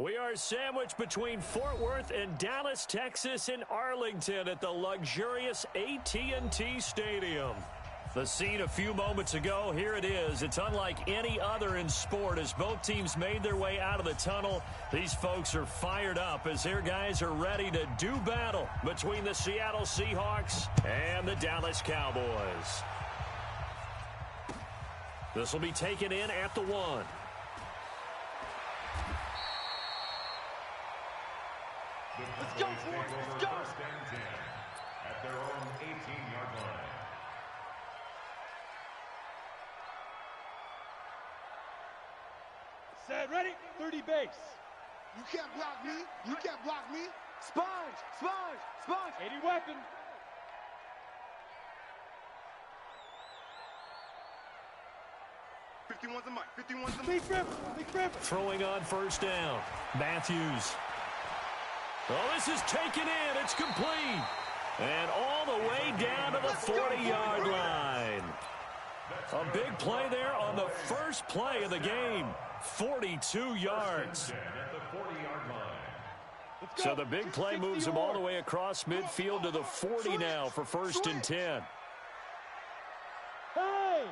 We are sandwiched between Fort Worth and Dallas, Texas, and Arlington at the luxurious AT&T Stadium. The scene a few moments ago, here it is. It's unlike any other in sport as both teams made their way out of the tunnel. These folks are fired up as their guys are ready to do battle between the Seattle Seahawks and the Dallas Cowboys. This will be taken in at the 1. Let's go, Ford. Let's go. First and 10 at their own 18-yard line. Set, ready? 30 base. You can't block me. You can't block me. Sponge, sponge, sponge. 80 weapon. Big River. Throwing on first down. Matthews. Oh, this is taken in. It's complete. And all the way down to the 40-yard line. A big play there on the first play of the game. 42 yards. So the big play moves them all the way across midfield to the 40 now for first and 10. Hey!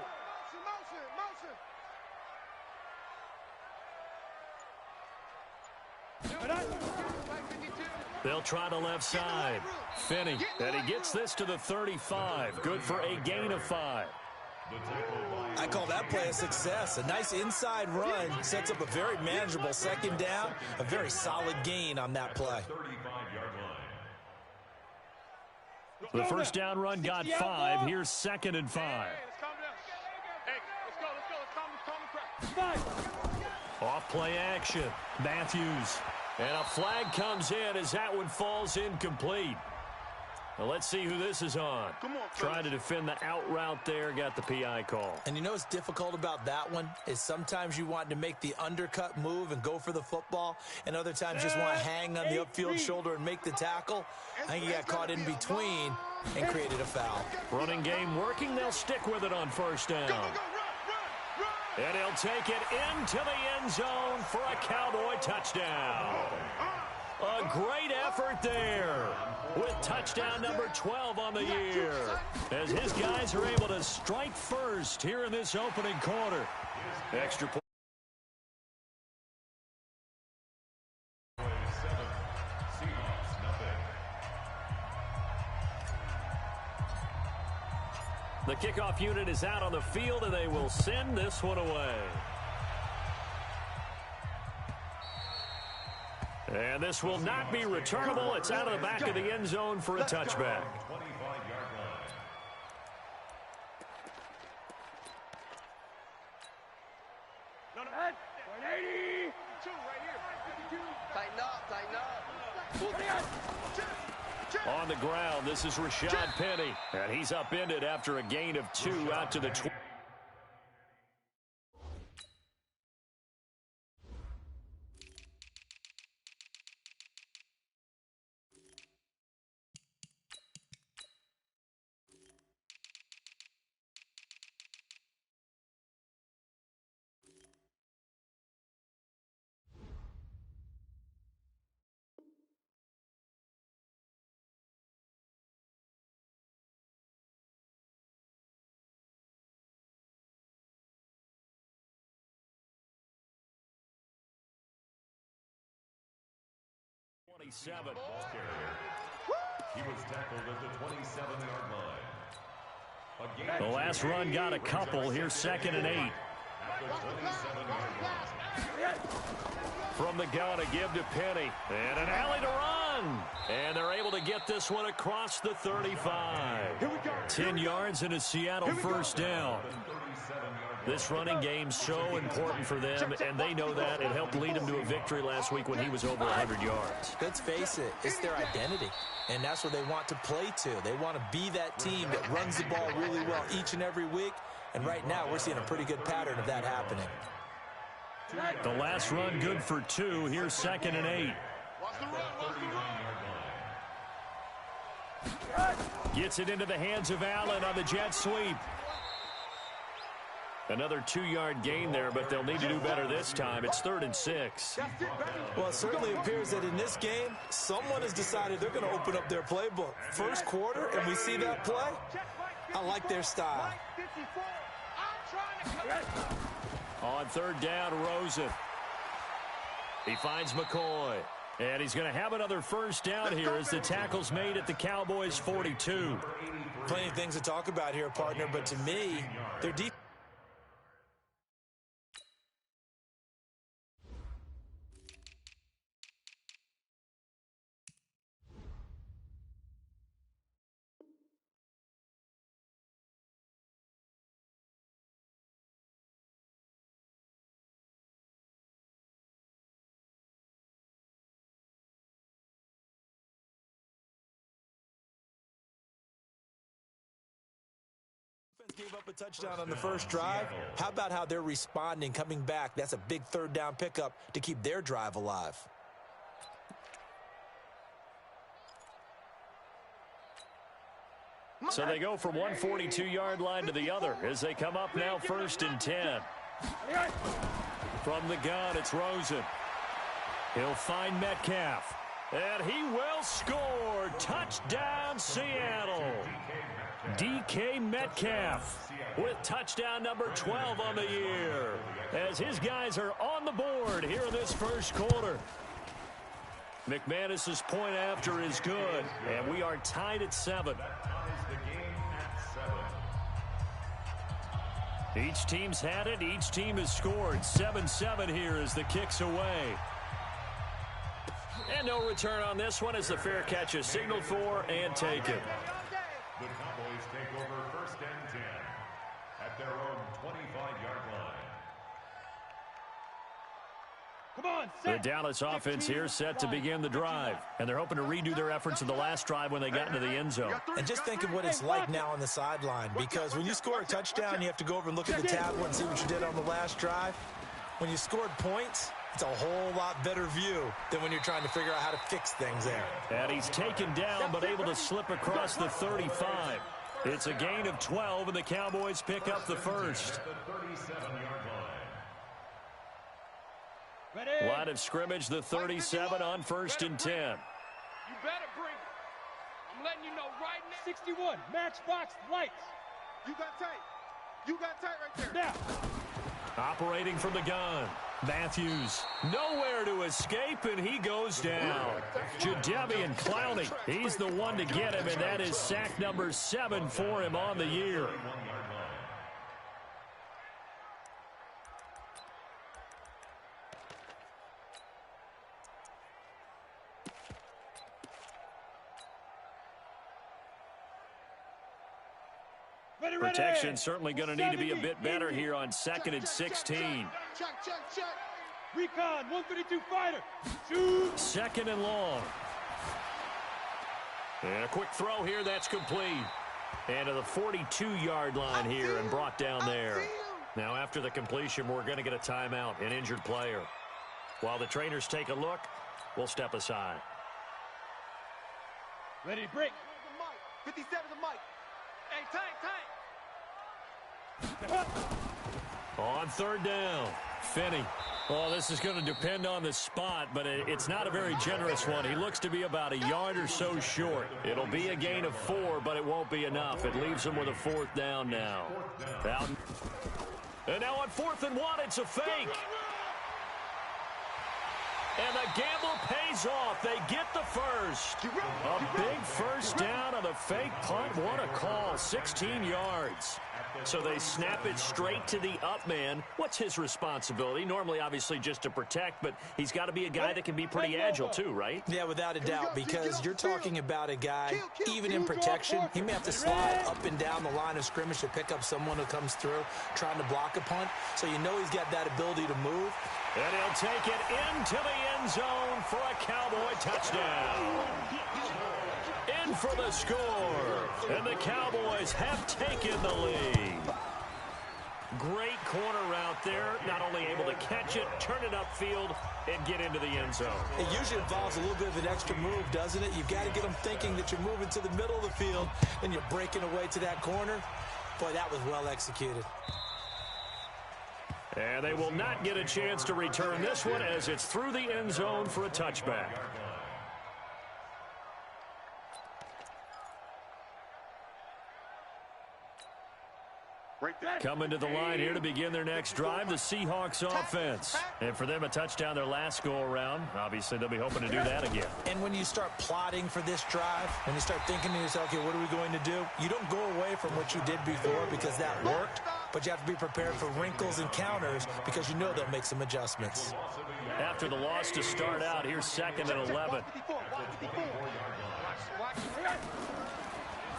They'll try the left side. Finney, and he gets this to the 35. Good for a gain of 5. I call that play a success. A nice inside run sets up a very manageable second down. A very solid gain on that play. The first down run got 5. Here's second and 5. Off play action. Matthews. And a flag comes in as that one falls incomplete. Well, let's see who this is on. Trying to defend the out route there, got the PI call. And you know what's difficult about that one is sometimes you want to make the undercut move and go for the football, and other times just want to hang on the upfield shoulder and make the tackle. I think he got caught in between and created a foul. Running game working. They'll stick with it on first down. And he'll take it into the end zone for a Cowboy touchdown. A great effort there with touchdown number 12 on the year as his guys are able to strike first here in this opening quarter. Extra point. The kickoff unit is out on the field, and they will send this one away. And this will not be returnable. It's out of the back of the end zone for a touchback. On the ground, this is Rashad Penny. And he's upended after a gain of 2 out to the 20. He was tackled at the 27-yard line. The last run got a couple. Here's second and 8. At the 27-yard line. From the gun, a give to Penny. And an alley to run. And they're able to get this one across the 35. 10 yards and a Seattle first down. This running game's so important for them, and they know that. It helped lead them to a victory last week when he was over 100 yards. Let's face it, it's their identity, and that's what they want to play to. They want to be that team that runs the ball really well each and every week, and right now we're seeing a pretty good pattern of that happening. The last run good for 2. Here's second and 8. Gets it into the hands of Allen on the jet sweep. Another 2-yard gain there, but they'll need to do better this time. It's 3rd and 6. Well, it certainly appears that in this game, someone has decided they're going to open up their playbook. First quarter, and we see that play. I like their style. On 3rd down, Rosen. He finds McCoy. And he's going to have another first down here as the tackle's made at the Cowboys' 42. Plenty of things to talk about here, partner, but to me, their defense. Gave up a touchdown on the first drive. How about how they're responding, coming back? That's a big 3rd down pickup to keep their drive alive. So they go from one 42-yard line to the other as they come up now 1st and 10. From the gun, it's Rosen. He'll find Metcalf. And he will score. Touchdown, Seattle. DK Metcalf with touchdown number 12 on the year as his guys are on the board here in this first quarter. McManus's point after is good, and we are tied at 7. Each team's had it. Each team has scored. 7-7 here as the kick's away. And no return on this one as the fair catch is signaled for and taken. The Cowboys take over 1st and 10 at their own 25-yard line. Come on, the Dallas offense here set to begin the drive. And they're hoping to redo their efforts in the last drive when they got into the end zone. And just think of what it's like now on the sideline, because when you score a touchdown, you have to go over and look at the tablet and see what you did on the last drive. When you scored points, it's a whole lot better view than when you're trying to figure out how to fix things there. And he's taken down but able to slip across the 35. It's a gain of 12, and the Cowboys pick up the first. Line of scrimmage, the 37 on 1st and 10. You better bring it. I'm letting you know right now. 61, matchbox lights. You got tight. You got tight right there. Now. Operating from the gun. Matthews, nowhere to escape, and he goes down. Jadeveon Clowney, he's the one to get him, and that is sack number 7 for him on the year. Protection certainly going to need to be a bit better here on 2nd and 16. Check. Recon, 132 fighter. Shoot. 2nd and long. And a quick throw here, that's complete. And to the 42-yard line here and brought down there. Now after the completion, we're going to get a timeout, an injured player. While the trainers take a look, we'll step aside. Ready to break. 57 the mic. Hey, tight. On 3rd down, Finney. Well, this is going to depend on the spot, but it's not a very generous one. He looks to be about a yard or so short. It'll be a gain of 4, but it won't be enough. It leaves him with a 4th down now. And now on 4th and 1, it's a fake. And the gamble pays off. They get the first. A big first down on the fake punt. What a call. 16 yards. So they snap it straight to the up man. What's his responsibility? Normally, obviously, just to protect, but he's got to be a guy that can be pretty agile too, right? Yeah, without a doubt, because you're talking about a guy, even in protection, he may have to slide up and down the line of scrimmage to pick up someone who comes through trying to block a punt. So you know he's got that ability to move. And he'll take it into the end zone for a Cowboy touchdown. In for the score. And the Cowboys have taken the lead. Great corner route there. Not only able to catch it, turn it upfield, and get into the end zone. It usually involves a little bit of an extra move, doesn't it? You've got to get them thinking that you're moving to the middle of the field and you're breaking away to that corner. Boy, that was well executed. And they will not get a chance to return this one as it's through the end zone for a touchback. Coming to the line here to begin their next drive, the Seahawks offense. And for them, a touchdown their last go-around. Obviously, they'll be hoping to do that again. And when you start plotting for this drive, when you start thinking to yourself, okay, what are we going to do? You don't go away from what you did before because that worked, but you have to be prepared for wrinkles and counters because you know they'll make some adjustments. After the loss to start out, here's 2nd and 11.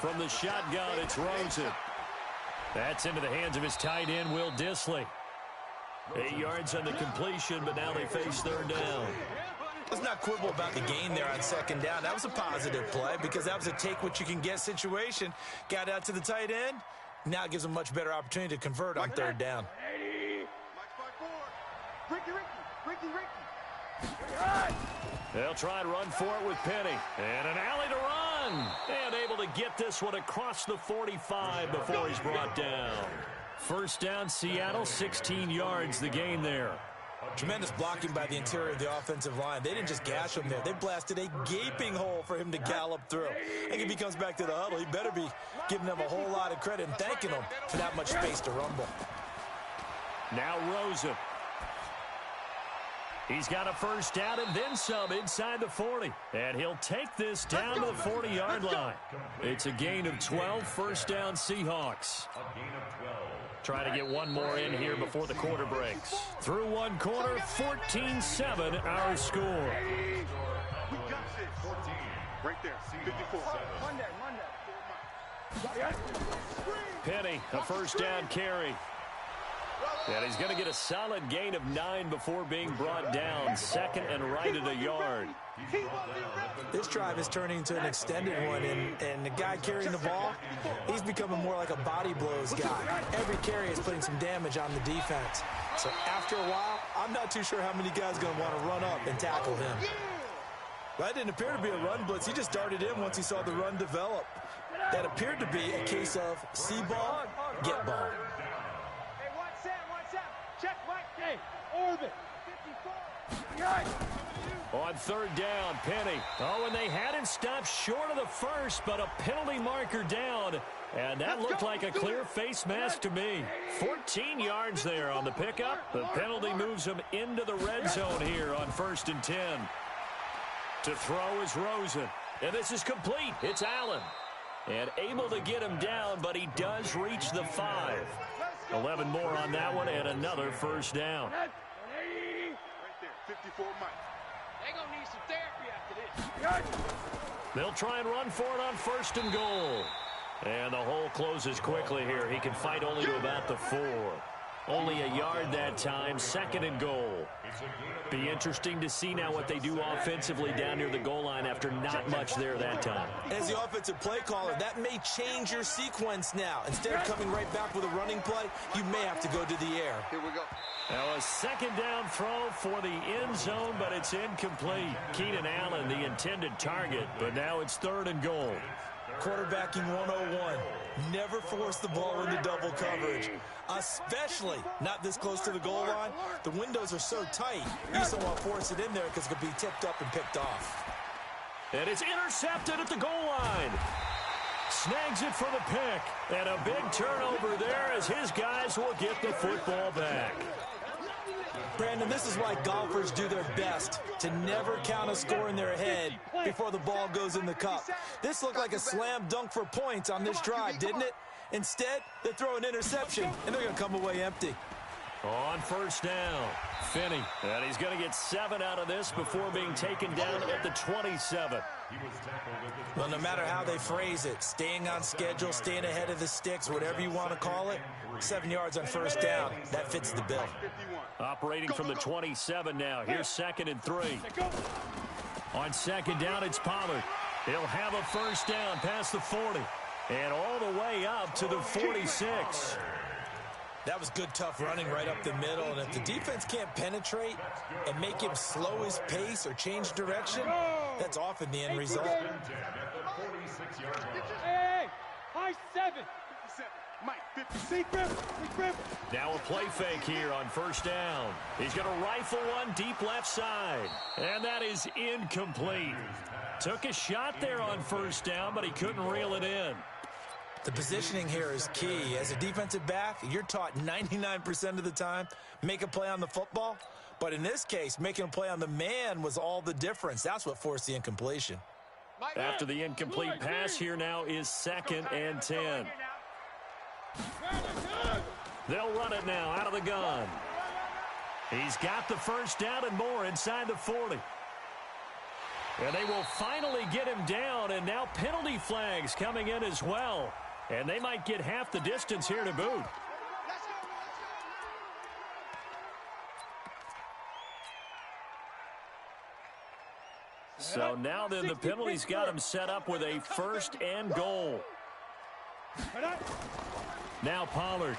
From the shotgun, it's Rosen. That's into the hands of his tight end, Will Dissly. 8 yards on the completion, but now they face 3rd down. Let's not quibble about the gain there on 2nd down. That was a positive play because that was a take-what-you-can-get situation. Got out to the tight end. Now it gives them a much better opportunity to convert on 3rd down. They'll try and run for it with Penny. And an alley to run. And able to get this one across the 45 before he's brought down. 1st down, Seattle, 16 yards the gain there. Tremendous blocking by the interior of the offensive line. They didn't just gash him there. They blasted a gaping hole for him to gallop through. I think if he comes back to the huddle, he better be giving them a whole lot of credit and thanking them for that much space to rumble. Now Rosen. He's got a 1st down and then some inside the 40. And he'll take this down to the 40-yard line. It's a gain of 12, 1st down Seahawks. Trying to get one more in here before the quarter breaks. Through one quarter, 14-7 our score. We got this. 14. Right there, 54. Monday. Penny, a 1st down carry. And he's going to get a solid gain of 9 before being brought down. 2nd and right at a yard. This drive is turning into an extended one, and the guy carrying the ball, he's becoming more like a body blows guy. Every carry is putting some damage on the defense. So after a while, I'm not too sure how many guys are going to want to run up and tackle him. That didn't appear to be a run blitz. He just darted in once he saw the run develop. That appeared to be a case of see ball, get ball. Check right. Hey, orbit. 54. On 3rd down, Penny. Oh, and they had him stopped short of the 1st, but a penalty marker down. And that looked like a clear face mask to me. 14 yards there on the pickup. The penalty moves him into the red zone here on 1st and 10. To throw is Rosen. And this is complete. It's Allen. And able to get him down, but he does reach the 5. 11 more on that one, and another 1st down. Right there, 54 Mike. They're going to need some therapy after this. They'll try and run for it on 1st and goal. And the hole closes quickly here. He can fight only to about the 4. Only a yard that time, 2nd and goal. Be interesting to see now what they do offensively down near the goal line after not much there that time. As the offensive play caller, that may change your sequence now. Instead of coming right back with a running play, you may have to go to the air. Here we go. Now a 2nd down throw for the end zone, but it's incomplete. Keenan Allen, the intended target, but now it's 3rd and goal. Quarterbacking 101. Never force the ball into double coverage, especially not this close to the goal line. The windows are so tight, you just don't want to force it in there because it could be tipped up and picked off. And it's intercepted at the goal line. Snags it for the pick. And a big turnover there as his guys will get the football back. Brandon, this is why golfers do their best to never count a score in their head before the ball goes in the cup. This looked like a slam dunk for points on this drive, didn't it? Instead, they throw an interception, and they're going to come away empty. On 1st down, Finney. And he's going to get 7 out of this before being taken down at the 27. Well, no matter how they phrase it, staying on schedule, staying ahead of the sticks, whatever you want to call it, 7 yards on 1st down, that fits the bill. Operating from the 27 now. Here's 2nd and 3. On 2nd down, it's Pollard. He'll have a 1st down past the 40. And all the way up to the 46. That was good, tough running right up the middle. And if the defense can't penetrate and make him slow his pace or change direction, that's often the end result. Hey, high 7. Now a play fake here on first down. He's going to rifle one deep left side. And that is incomplete. Took a shot there on first down, but he couldn't reel it in. The positioning here is key. As a defensive back, you're taught 99% of the time, make a play on the football. But in this case, making a play on the man was all the difference. That's what forced the incompletion. After the incomplete pass, here now is 2nd and 10. They'll run it now out of the gun. He's got the first down and more inside the 40. And they will finally get him down, and now penalty flags coming in as well. And they might get half the distance here to boot. So now then the penalty's got him set up with a 1st and goal. Now Pollard.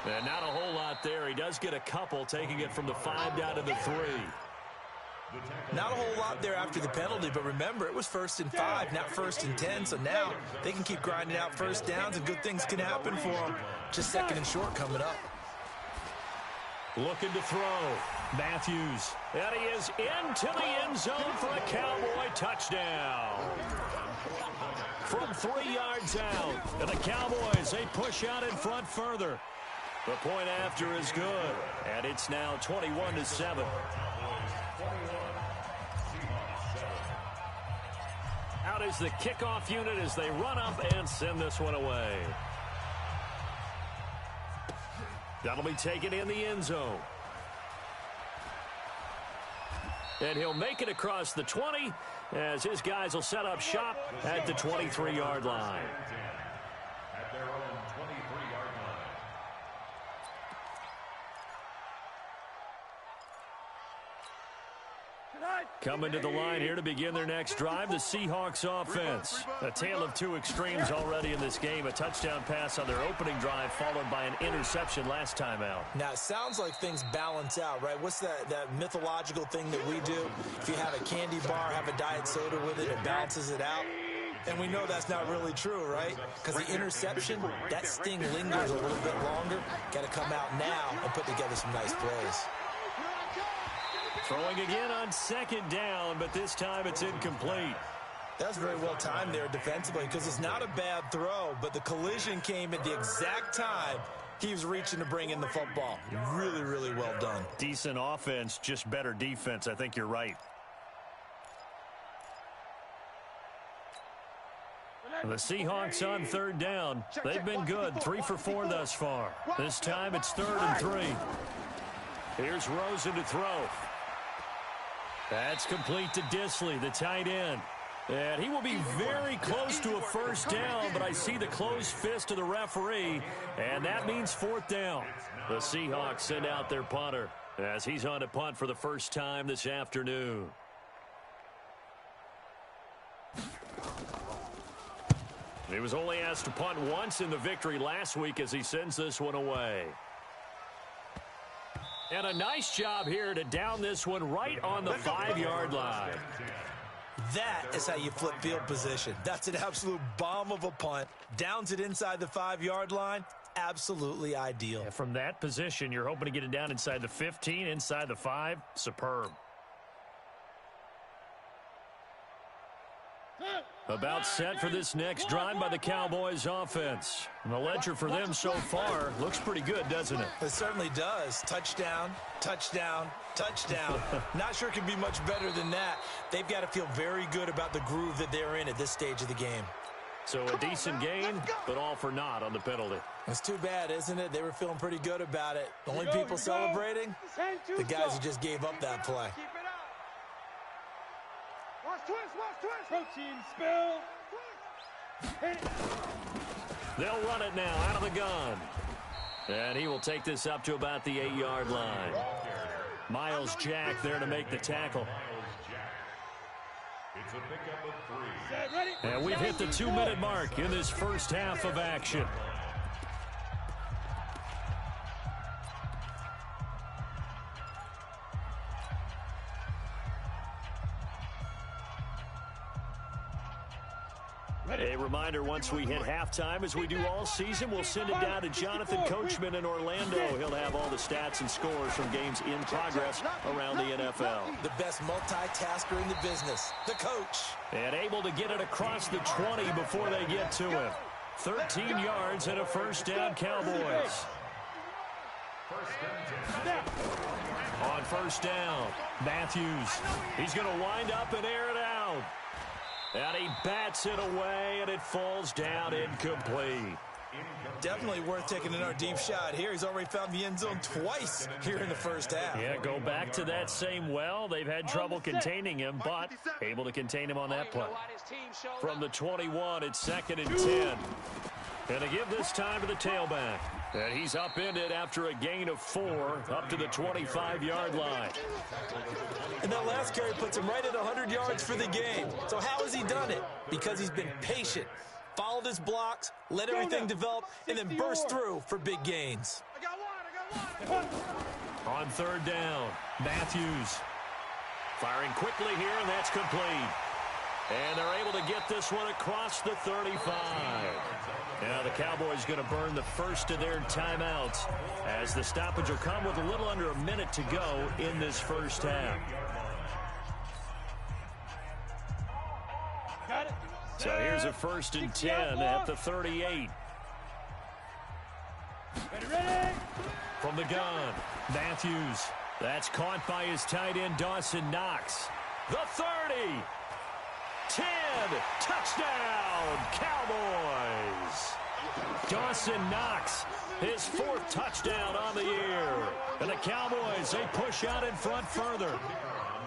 And not a whole lot there. He does get a couple, taking it from the 5 down to the 3. Not a whole lot there after the penalty, but remember, it was 1st and 5, not 1st and 10. So now they can keep grinding out first downs, and good things can happen for them. Just 2nd and short coming up. Looking to throw. Matthews. And he is into the end zone for a Cowboy touchdown. From 3 yards out. And the Cowboys, they push out in front further. The point after is good. And it's now 21-7. Out is the kickoff unit as they run up and send this one away. That'll be taken in the end zone. And he'll make it across the 20 as his guys will set up shop at the 23-yard line. At their own 23-yard line. Coming to the line here to begin their next drive, the Seahawks offense. A tale of two extremes already in this game. A touchdown pass on their opening drive followed by an interception last time out. Now, it sounds like things balance out, right? What's that mythological thing that we do? If you have a candy bar, have a diet soda with it, it balances it out. And we know that's not really true, right? Because the interception, that sting lingers a little bit longer. Got to come out now and put together some nice plays. Throwing again on 2nd down, but this time it's incomplete. That's very well timed there defensively because it's not a bad throw, but the collision came at the exact time he was reaching to bring in the football. Really, really well done. Decent offense, just better defense. I think you're right. The Seahawks on 3rd down. They've been good, 3 for 4 thus far. This time it's 3rd and 3. Here's Rosen to throw. That's complete to Disley, the tight end. And he will be very close to a first down, but I see the closed fist of the referee, and that means 4th down. The Seahawks send out their punter as he's on to punt for the first time this afternoon. He was only asked to punt once in the victory last week as he sends this one away. And a nice job here to down this one right on the 5-yard line. That is how you flip field position. That's an absolute bomb of a punt. Downs it inside the 5-yard line. Absolutely ideal. And from that position, you're hoping to get it down inside the 15, inside the 5. Superb. About set for this next drive by the Cowboys offense. And the ledger for them so far looks pretty good, doesn't it? It certainly does. Touchdown, touchdown, touchdown. Not sure it can be much better than that. They've got to feel very good about the groove that they're in at this stage of the game. So a decent gain, but all for naught on the penalty. It's too bad, isn't it? They were feeling pretty good about it. The only people celebrating, the guys who just gave up that play. Protein spill. They'll run it now out of the gun. And he will take this up to about the 8-yard line. Miles Jack there to make the tackle. It's a pickup of 3. And we've hit the 2-minute mark in this first half of action. A reminder, once we hit halftime, as we do all season, we'll send it down to Jonathan Coachman in Orlando. He'll have all the stats and scores from games in progress around the NFL. The best multitasker in the business, the coach. And able to get it across the 20 before they get to him. 13 yards and a first down, Cowboys. On first down, Matthews. He's going to wind up and air it out. And he bats it away, and it falls down incomplete. Definitely worth taking another deep shot here. He's already found the end zone twice here in the first half. Yeah, go back to that same well. They've had trouble containing him, but able to contain him on that play. From the 21, it's 2nd and 10. And to give this time to the tailback. And he's upended after a gain of 4 up to the 25-yard line. And that last carry puts him right at 100 yards for the game. So how has he done it? Because he's been patient, followed his blocks, let everything develop, and then burst through for big gains. On 3rd down, Matthews firing quickly here, and that's complete. And they're able to get this one across the 35. Now the Cowboys going to burn the first of their timeouts as the stoppage will come with a little under a minute to go in this first half. So here's a 1st and 10 at the 38. From the gun, Matthews. That's caught by his tight end, Dawson Knox. The 30. 10. Touchdown, Cowboys. Dawson Knox, his 4th touchdown on the year. And the Cowboys, they push out in front further.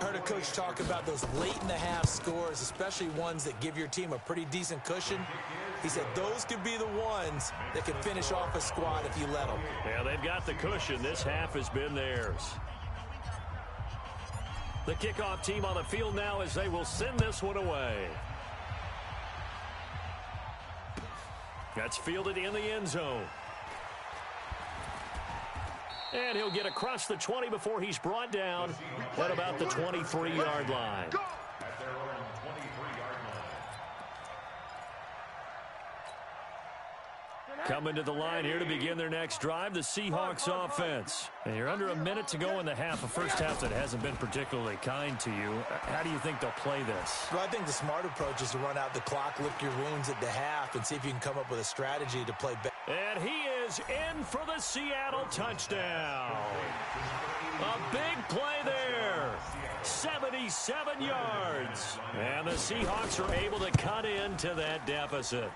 Heard a coach talk about those late-in-the-half scores, especially ones that give your team a pretty decent cushion. He said those could be the ones that can finish off a squad if you let them. Yeah, they've got the cushion. This half has been theirs. The kickoff team on the field now as they will send this one away. That's fielded in the end zone. And he'll get across the 20 before he's brought down at about the 23-yard line. Coming to the line here to begin their next drive, the Seahawks offense. And you're under a minute to go in the half, a first half that hasn't been particularly kind to you. How do you think they'll play this? Well, I think the smart approach is to run out the clock, lick your wounds at the half, and see if you can come up with a strategy to play better. And he is in for the Seattle touchdown. A big play there. 77 yards. And the Seahawks are able to cut into that deficit.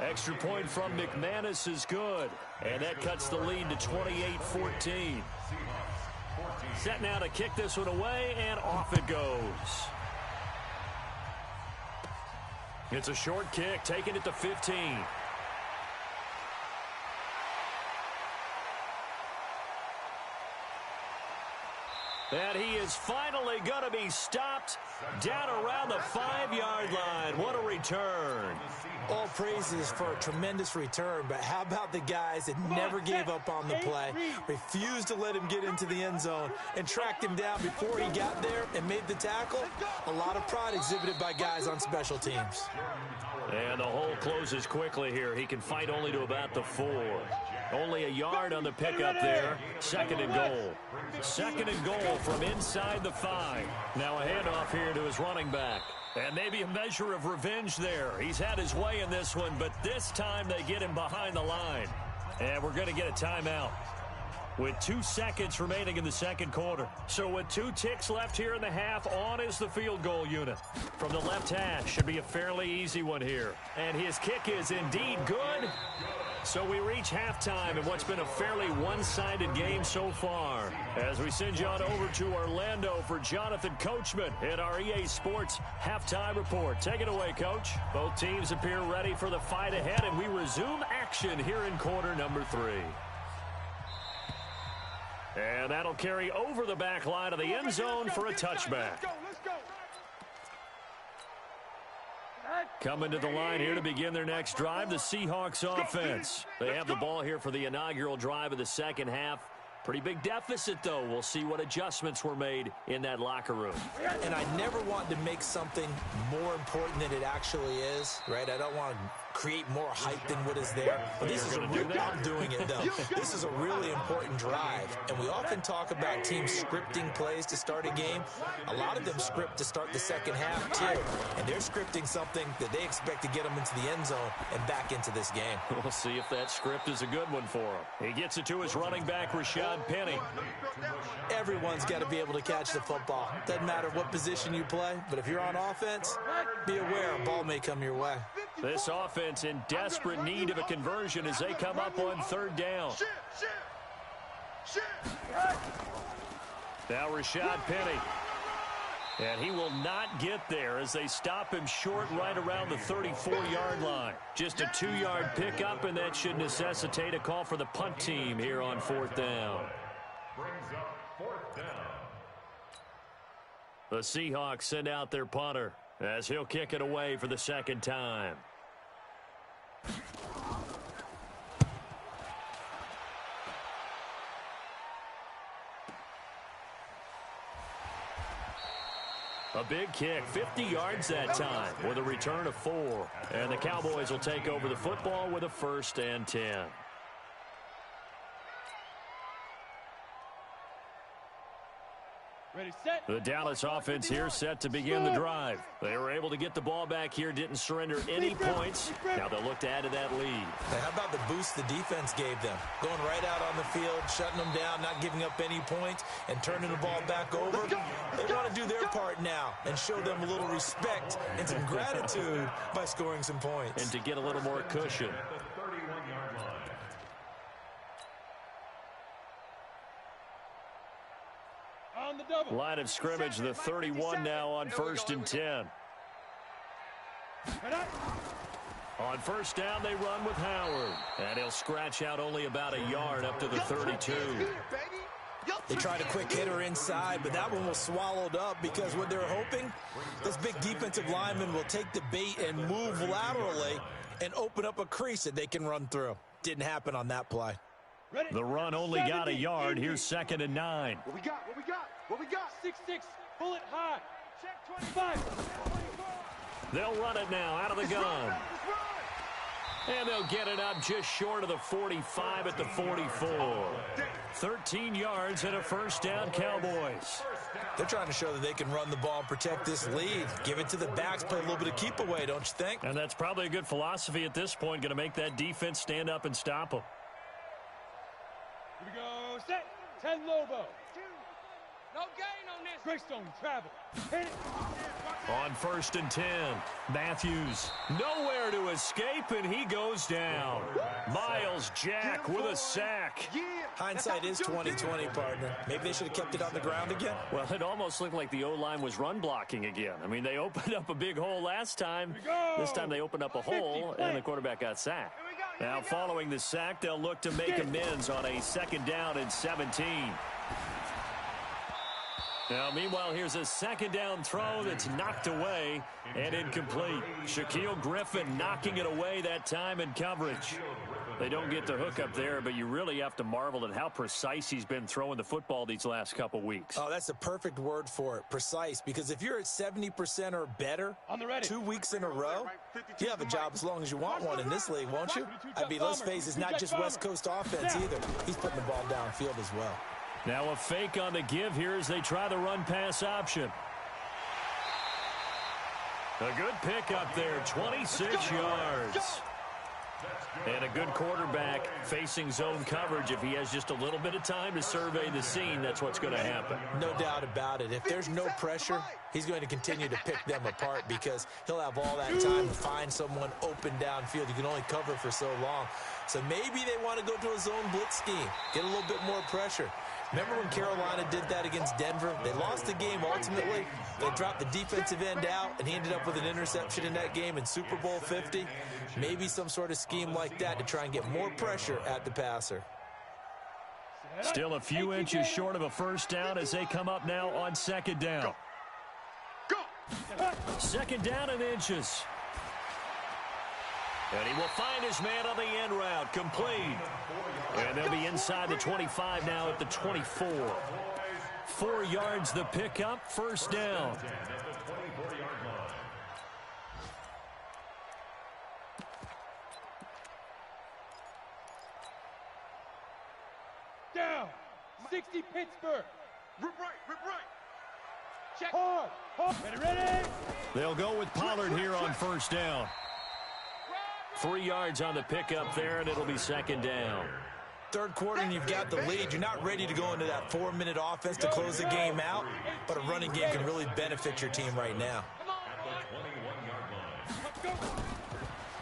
Extra point from McManus is good. And that cuts the lead to 28-14. Set now to kick this one away, and off it goes. It's a short kick, taking it to 15. And he is finally going to be stopped down around the 5-yard line. What a return. All praises for a tremendous return, but how about the guys that never gave up on the play, refused to let him get into the end zone, and tracked him down before he got there and made the tackle? A lot of pride exhibited by guys on special teams. And the hole closes quickly here. He can fight only to about the 4. Only a yard on the pickup there. 2nd and goal. 2nd and goal from inside the 5. Now a handoff here to his running back. And maybe a measure of revenge there. He's had his way in this one, but this time they get him behind the line. And we're going to get a timeout with 2 seconds remaining in the second quarter. So with 2 ticks left here in the half, on is the field goal unit. From the left hash, should be a fairly easy one here. And his kick is indeed good. So we reach halftime in what's been a fairly one-sided game so far. As we send you on over to Orlando for Jonathan Coachman in our EA Sports Halftime Report. Take it away, Coach. Both teams appear ready for the fight ahead, and we resume action here in quarter number 3. And that'll carry over the back line of the end zone for a touchback. Coming to the line here to begin their next drive, the Seahawks offense. They have the ball here for the inaugural drive of the second half. Pretty big deficit, though. We'll see what adjustments were made in that locker room. And I never want to make something more important than it actually is, right? I don't want to create more hype than what is there. But this is I'm doing it, though. This is a really important drive. And we often talk about teams scripting plays to start a game. A lot of them script to start the second half, too. And they're scripting something that they expect to get them into the end zone and back into this game. We'll see if that script is a good one for him. He gets it to his running back, Rashad Penny. Everyone's got to be able to catch the football. Doesn't matter what position you play, but if you're on offense, be aware a ball may come your way. This offense in desperate need of a conversion as they come up on third down. Now Rashad Penny. And he will not get there as they stop him short right around the 34-yard line. Just a 2-yard pickup, and that should necessitate a call for the punt team here on fourth down. Brings up fourth down. The Seahawks send out their punter as he'll kick it away for the second time. A big kick, 50 yards that time with a return of 4. And the Cowboys will take over the football with a 1st and 10. Ready, set. The Dallas offense here set to begin the drive. They were able to get the ball back here, didn't surrender any points. Now they'll look to add to that lead. Hey, how about the boost the defense gave them? Going right out on the field, shutting them down, not giving up any points, and turning the ball back over. They want to do their part now and show them a little respect and some gratitude by scoring some points. And to get a little more cushion. At the 31-yard line. On the double. Line of scrimmage, the 31 now on 1st and 10. On first down, they run with Howard. And he'll scratch out only about a yard up to the 32. They tried a quick hitter inside, but that one was swallowed up because what they're hoping, this big defensive lineman will take the bait and move laterally and open up a crease that they can run through. Didn't happen on that play. The run only got a yard. Here's 2nd and 9. What we got? What we got? What we got? 6-6. Pull it high. Check 25. They'll run it now out of the gun. And they'll get it up just short of the 45 at the 44. 13 yards and a 1st down, Cowboys. They're trying to show that they can run the ball and protect this lead. Give it to the backs, play a little bit of keep away, don't you think? And that's probably a good philosophy at this point, going to make that defense stand up and stop them. Here we go. Set. 10 Lobo. No gain on this. Greystone travel. Hit it. On 1st and 10, Matthews nowhere to escape, and he goes down. Miles Jack with a sack. Hindsight is 20/20, partner. Maybe they should have kept it on the ground again. Well, it almost looked like the O-line was run blocking again. I mean, they opened up a big hole last time. This time they opened up a hole, and the quarterback got sacked. Now, following the sack, they'll look to make amends on a 2nd down and 17. Now, meanwhile, here's a 2nd down throw that's knocked away and incomplete. Shaquille Griffin knocking it away that time in coverage. They don't get the hook up there, but you really have to marvel at how precise he's been throwing the football these last couple weeks. Oh, that's the perfect word for it, precise, because if you're at 70% or better 2 weeks in a row, you have a job as long as you want one in this league, won't you? I mean, let's face it, it's not just West Coast offense either. He's putting the ball downfield as well. Now a fake on the give here as they try the run-pass option. A good pick up there, 26 yards. And a good quarterback facing zone coverage. If he has just a little bit of time to survey the scene, that's what's going to happen. No doubt about it. If there's no pressure, he's going to continue to pick them apart because he'll have all that time to find someone open downfield. You can only cover for so long. So maybe they want to go to a zone blitz scheme, get a little bit more pressure. Remember when Carolina did that against Denver? They lost the game ultimately. They dropped the defensive end out, and he ended up with an interception in that game in Super Bowl 50. Maybe some sort of scheme like that to try and get more pressure at the passer. Still a few inches short of a 1st down as they come up now on 2nd down. 2nd down and inches. And he will find his man on the end route. Complete. And they'll be inside the 25 now at the 24. 4 yards the pickup, first down. Down. 60 Pittsburgh. Rip right. Check. Hard. Ready. They'll go with Pollard here on first down. 3 yards on the pickup there, and it'll be second down. Third quarter and you've got the lead. You're not ready to go into that 4-minute offense to close the game out, but a running game can really benefit your team right now.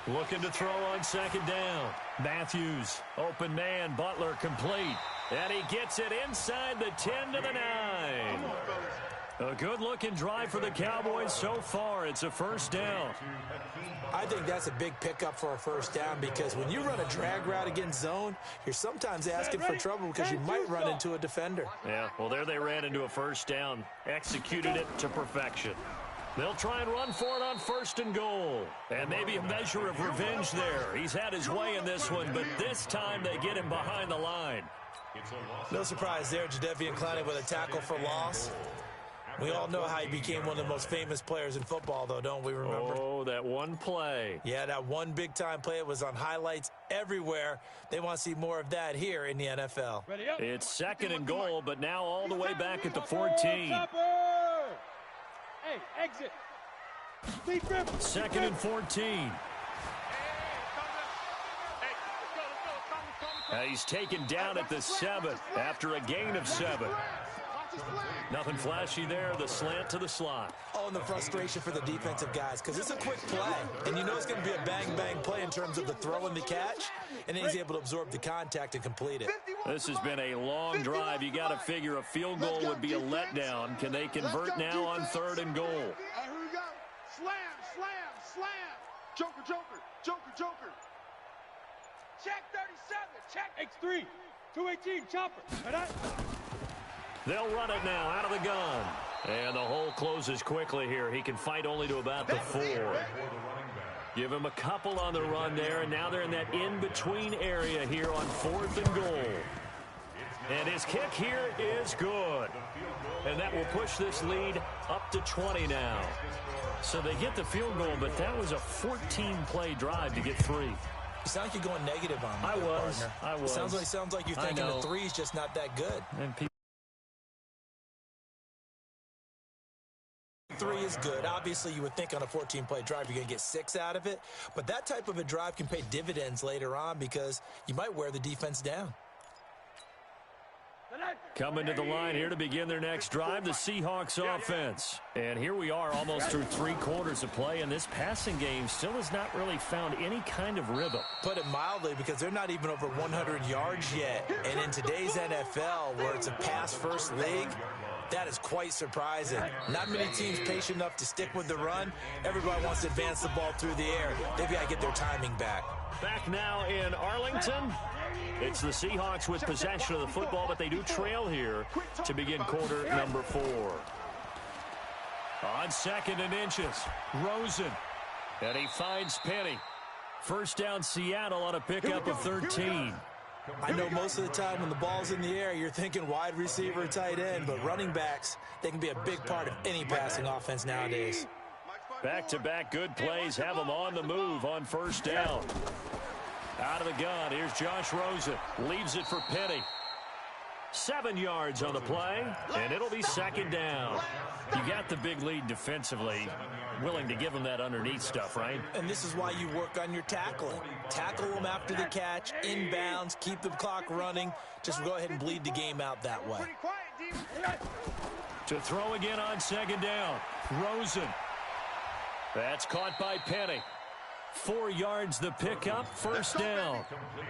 Looking to throw on second down. Matthews, open man, Butler complete. And he gets it inside the 10 to the 9. A good-looking drive for the Cowboys so far. It's a first down. I think that's a big pickup for a first down because when you run a drag route against zone, you're sometimes asking for trouble because you might run into a defender. Yeah, well, there they ran into a first down. Executed it to perfection. They'll try and run for it on first and goal. And maybe a measure of revenge there. He's had his way in this one, but this time they get him behind the line. No surprise there, Jadeveon Clowney with a tackle for loss. We all know how he became one of the most famous players in football, though, don't we remember? Oh, that one play. Yeah, that one big-time play. It was on highlights everywhere. They want to see more of that here in the NFL. It's second and goal, but now all the way back at the 14. Hey, exit. Second and 14. He's taken down at the 7 after a gain of 7. Nothing flashy there. The slant to the slot. Oh, and the frustration for the defensive guys because it's a quick play. And you know it's going to be a bang-bang play in terms of the throw and the catch. And then he's able to absorb the contact and complete it. This has been a long drive. You got to figure a field goal would be a letdown. Can they convert now on third and goal? Here we go. Slam. Joker. Check 37. Check. X3. 218. Chopper. They'll run it now out of the gun. And the hole closes quickly here. He can fight only to about the 4. Give him a couple on the run there, and now they're in that in-between area here on fourth and goal. And his kick here is good. And that will push this lead up to 20 now. So they get the field goal, but that was a 14-play drive to get 3. You sound like you're going negative on me. I was. Sounds like you're thinking the 3 is just not that good. And 3 is good. Obviously, you would think on a 14-play drive you're going to get 6 out of it. But that type of a drive can pay dividends later on because you might wear the defense down. Coming to the line here to begin their next drive, the Seahawks offense. And here we are almost through 3 quarters of play, and this passing game still has not really found any kind of rhythm. Put it mildly, because they're not even over 100 yards yet. And in today's NFL, where it's a pass-first league, that is quite surprising. Not many teams patient enough to stick with the run. Everybody wants to advance the ball through the air. They've got to get their timing back. Back now in Arlington. It's the Seahawks with possession of the football, but they do trail here to begin quarter number 4. On second and inches, Rosen. And he finds Penny. First down Seattle on a pickup of 13. I know most of the time when the ball's in the air, you're thinking wide receiver, tight end, but running backs, they can be a big part of any passing offense nowadays. Back-to-back good plays have them on the move on first down. Out of the gun, here's Josh Rosen. Leaves it for Penny. 7 yards on the play, and it'll be second down. You got the big lead defensively. Willing to give them that underneath stuff, right? And this is why you work on your tackling. Tackle them after the catch, inbounds, keep the clock running. Just go ahead and bleed the game out that way. To throw again on second down, Rosen. That's caught by Penny. 4 yards the pickup, first down.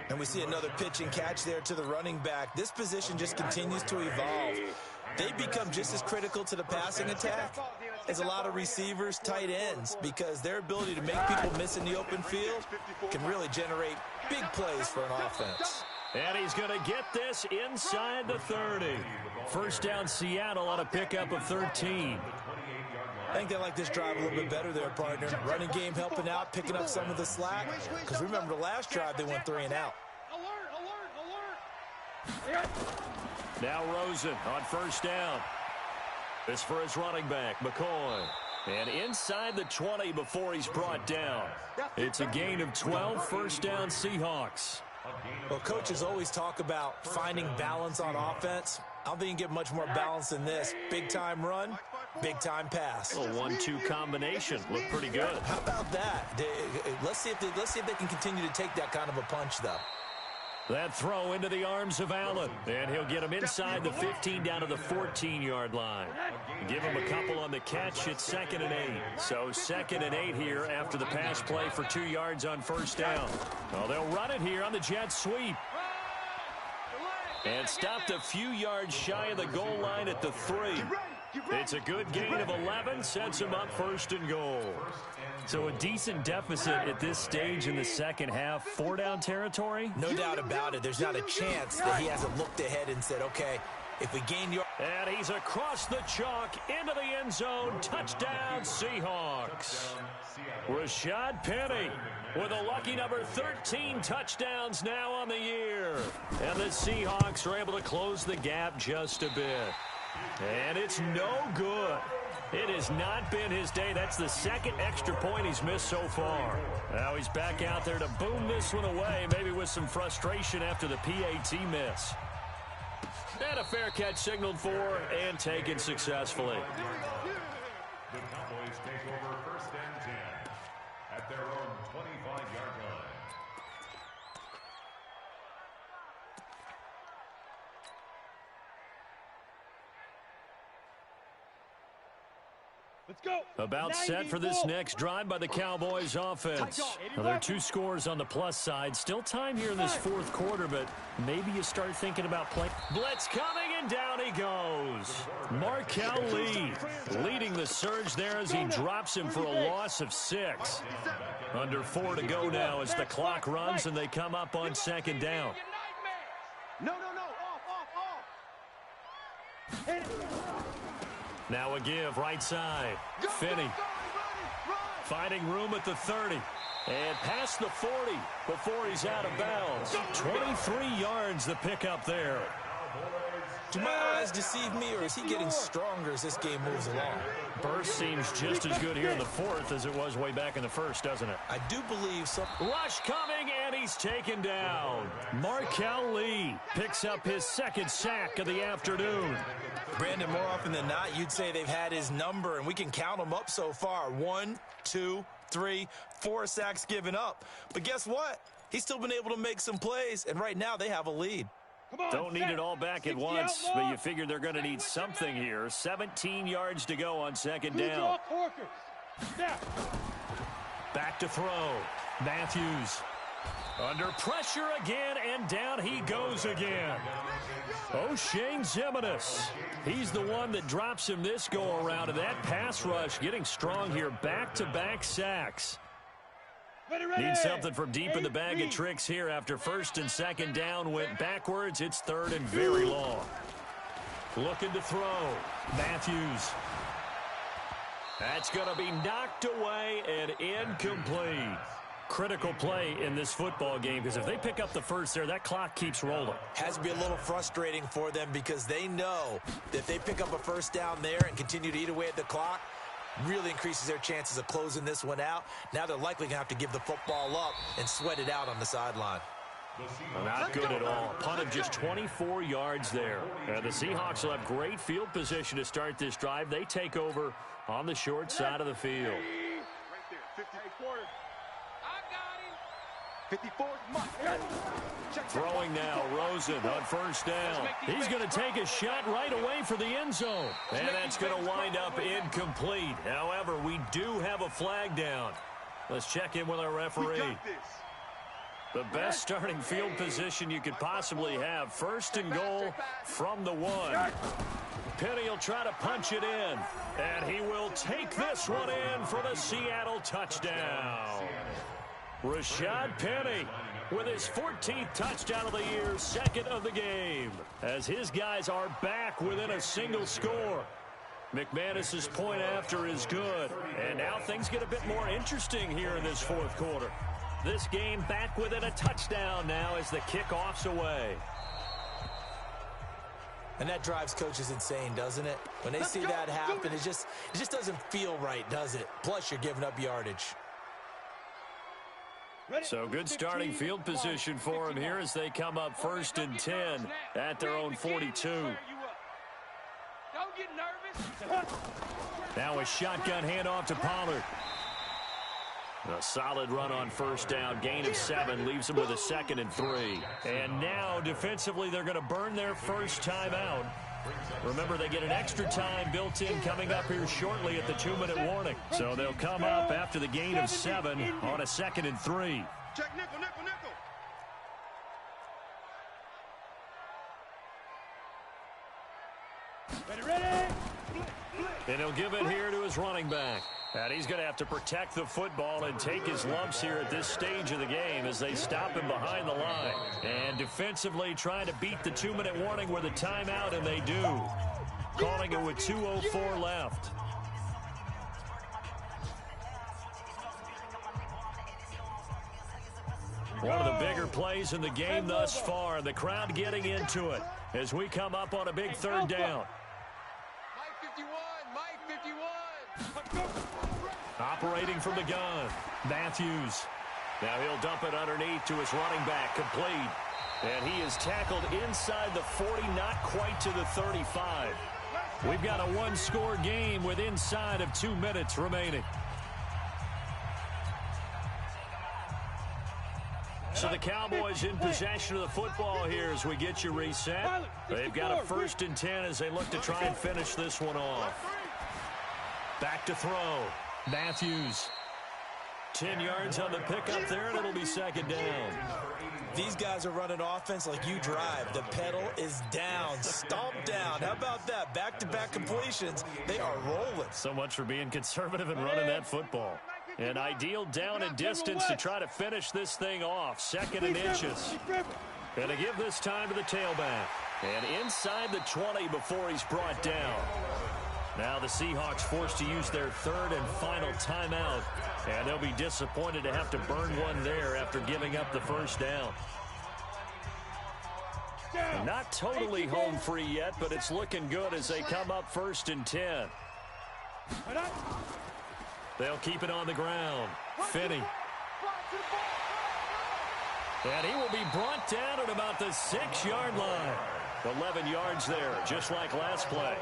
And we see another pitch and catch there to the running back. This position just continues to evolve. They become just as critical to the passing attack as a lot of receivers, tight ends, because their ability to make people miss in the open field can really generate big plays for an offense. And he's going to get this inside the 30. First down Seattle on a pickup of 13. I think they like this drive a little bit better there, partner. Running game helping out, picking up some of the slack. Because remember, the last drive, they went 3 and out. Now Rosen on first down. This for his running back, McCoy. And inside the 20 before he's brought down. It's a gain of 12, first down Seahawks. Well, coaches always talk about finding balance on offense. I don't think you can get much more balance than this. Big-time run, big-time pass. A 1-2 combination. Looked pretty good. How about that? Let's see if they can continue to take that kind of a punch, though. That throw into the arms of Allen. And he'll get him inside the 15 down to the 14-yard line. Give him a couple on the catch. It's 2nd and 8. So 2nd and 8 here after the pass play for 2 yards on first down. Well, they'll run it here on the jet sweep. And stopped a few yards shy of the goal line at the 3. It's a good gain of 11. Sets him up 1st and goal. So a decent deficit at this stage in the second half. 4-down territory? No doubt about it. There's not a chance that he hasn't looked ahead and said, okay, if we gain your... And he's across the chalk into the end zone. Touchdown, Seahawks. Rashad Penny with a lucky number 13 touchdowns now on the year. And the Seahawks are able to close the gap just a bit. And it's no good. It has not been his day. That's the 2nd extra point he's missed so far. Now he's back out there to boom this one away, maybe with some frustration after the PAT miss. And a fair catch signaled for and taken successfully. The Cowboys take over 1st and 10 at their own 25-yard line. Let's go. About set for this next drive by the Cowboys offense. Now, there are 2 scores on the plus side. Still time here in this 4th quarter, but maybe you start thinking about play. Blitz coming, and down he goes. Markel Lee leading the surge there as he drops him for a loss of 6. Under 4 to go now as the clock runs and they come up on 2nd down. No. Off. Now a give, right side. Finney finding room at the 30. And past the 40 before he's out of bounds. 23 yards the pickup there. Do my eyes deceive me, or is he getting stronger as this game moves along? Burst seems just as good here in the 4th as it was way back in the 1st, doesn't it? I do believe so. Rush coming, and he's taken down. Markel Lee picks up his 2nd sack of the afternoon. Brandon, more often than not, you'd say they've had his number, and we can count them up so far. 1, 2, 3, 4 sacks given up. But guess what? He's still been able to make some plays, and right now they have a lead. Don't need it all back at once, but you figure they're going to need something here. 17 yards to go on 2nd down. Back to throw. Matthews under pressure again, and down he goes again. O'Shane Ximines. He's the one that drops him this go-around, and that pass rush getting strong here. Back-to-back sacks. Need something from deep in the bag of tricks here after 1st and 2nd down went backwards. It's 3rd and very long. Looking to throw. Matthews. That's going to be knocked away and incomplete. Critical play in this football game, because if they pick up the 1st there, that clock keeps rolling. Has to be a little frustrating for them because they know that if they pick up a 1st down there and continue to eat away at the clock, really increases their chances of closing this one out. Now they're likely going to have to give the football up and sweat it out on the sideline. Not good at all. Punt of just 24 yards there. The Seahawks will have great field position to start this drive. They take over on the short side of the field. Throwing now, Rosen on 1st down. He's going to take a shot right away for the end zone. And that's going to wind up incomplete. However, we do have a flag down. Let's check in with our referee. The best starting field position you could possibly have. 1st and goal from the 1. Penny will try to punch it in. And he will take this one in for the Seattle touchdown. Rashad Penny with his 14th touchdown of the year, 2nd of the game, as his guys are back within a single score. McManus's point after is good. And now things get a bit more interesting here in this fourth quarter. This game back within a touchdown now as the kickoff's away. And that drives coaches insane, doesn't it? When they see that happen, it just doesn't feel right, does it? Plus, you're giving up yardage. So good starting field position for them here as they come up 1st and 10 at their own 42. Don't get nervous. Now a shotgun handoff to Pollard. A solid run on 1st down. Gain of 7 leaves them with a 2nd and 3. And now defensively they're going to burn their first timeout. Remember, they get an extra time built in coming up here shortly at the 2-minute warning. So they'll come up after the gain of 7 on a 2nd and 3. Check nickel, nickel, nickel. Ready. And he'll give it here to his running back. And he's going to have to protect the football and take his lumps here at this stage of the game as they stop him behind the line. And defensively trying to beat the 2-minute warning with a timeout, and they do. Calling it with 2:04 left. One of the bigger plays in the game thus far. The crowd getting into it as we come up on a big 3rd down. Operating from the gun, Matthews. Now he'll dump it underneath to his running back, complete. And he is tackled inside the 40, not quite to the 35. We've got a 1-score game with inside of 2 minutes remaining. So the Cowboys in possession of the football here as we get you reset. They've got a 1st and 10 as they look to try and finish this one off. Back to throw. Matthews. 10 yards on the pickup there, and it'll be 2nd down. These guys are running offense like you drive. The pedal is down, stomped down. How about that? Back-to-back completions. They are rolling. So much for being conservative and running that football. An ideal down and distance to try to finish this thing off. 2nd and inches. And to give this time to the tailback. And inside the 20 before he's brought down. Now the Seahawks forced to use their 3rd and final timeout. And they'll be disappointed to have to burn one there after giving up the 1st down. Not totally home free yet, but it's looking good as they come up 1st and 10. They'll keep it on the ground. Finney. And he will be brought down at about the 6-yard line. 11 yards there, just like last play.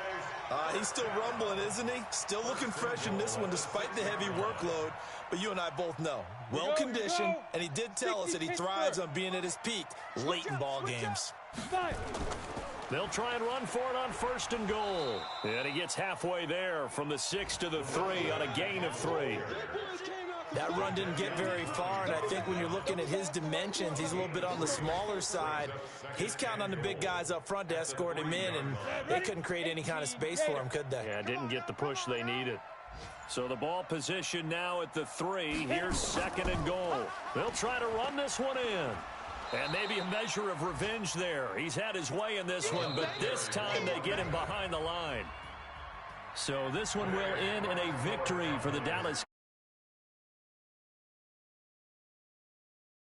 He's still rumbling, isn't he? Still looking fresh in this one despite the heavy workload. But you and I both know, well-conditioned, and he did tell us that he thrives on being at his peak late in ball games. They'll try and run for it on 1st and goal. And he gets halfway there from the 6 to the 3 on a gain of 3. That run didn't get very far, and I think when you're looking at his dimensions, he's a little bit on the smaller side. He's counting on the big guys up front to escort him in, and they couldn't create any kind of space for him, could they? Yeah, didn't get the push they needed. So the ball position now at the 3. Here's 2nd and goal. They'll try to run this one in. And maybe a measure of revenge there. He's had his way in this one, but this time they get him behind the line. So this one will end in a victory for the Dallas